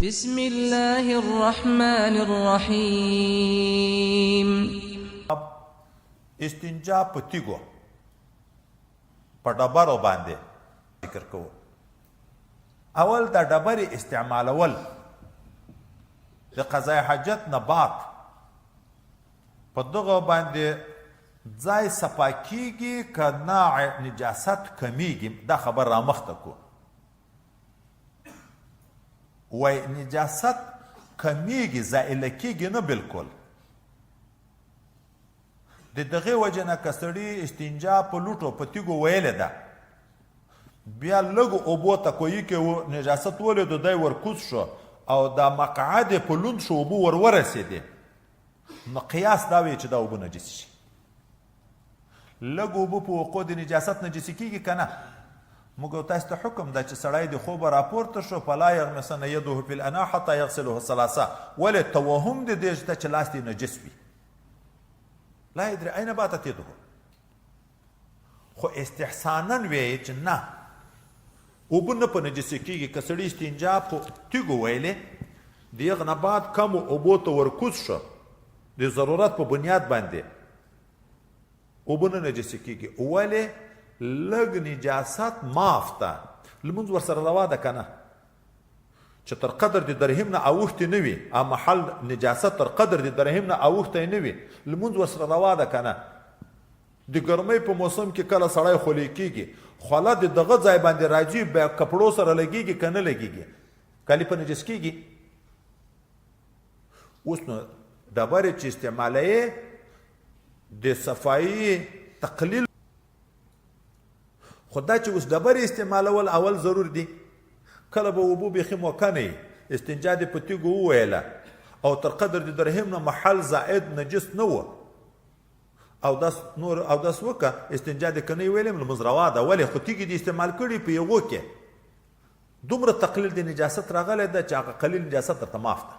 بسم الله الرحمن الرحيم. استنجا په تیګو په ډبرو باندې ذکر کوو. اول د ډبرې استعمالول د قضای حاجت نه بعد په دغه باندې ځای صفا کیږي که نه نجاست کمیږي، دا خبر رامخته کو. وای نجاست کمیږي، زائله کیږي نه بالکل. د دغه وجه نه که سړي استنجا په لوټو په تیږو ویلې ده، بیا لږ اوبو ته کوهي کې نجاست ولید، دی ورکوز شو او دا مقعد په لوند شو، اوبو ور ورسېدې، نو قیاس دا وی چې دا اوبه نجس شي. لږ اوبه په وقوع د نجاست نجسي کیږي که نه؟ موږ تاسو ته حکم ده چې سړی د خوبه راپورته شو، فلا یغمسن یده فی الاناء حتی یغسله ثلاثه. ولې توهم د دې شته چې لاس دې نجس وي، لا یدري اين باتت یده. خو استحسانا وی چې نه اوبه نه په نجسي کیږي. که سړي استنجا په تیږو ویلې، د هغه نه بعد کمو اوبو ته ورکوز شو د ضرورت په بنیاد باندې، اوبه نه نجسي کیږي. ولې؟ لږ نجاست معاف ده، لمونځ ورسره روا ده که نه؟ چې تر قدر د درهم نه اوښتې نه وي، محل نجاست تر قدر د درهم نه اوښتی نه وي، لمونځ ورسره روا ده که نه؟ د ګرمۍ په موسم کې کله سړی خولې کېږي، خوله د دغه ځای باندې راځي، بیا کپړو سره لګېږي که نه لګېږي؟ کالي په نجس کېږي. اوس نو ډبرې چې استعمالوي د صفایي تقلیل، خو دا چې اوس ډبرې استعمالول اول ضرور دي. کله به اوبو بیخي موقع نه وي، استنجا دې په تیږو وویله او تر قدر د درهم نه محل زائد نجس نه و، اودس نور اودس وکړه، استنجا دې که نه ویلې لمونځ روا ده. ولې؟ خو تیږې دې استعمال کړي په یوو کې، دومره تقلیل د نجاست راغلی ده چې هغه قلیل نجاست درته معاف ده.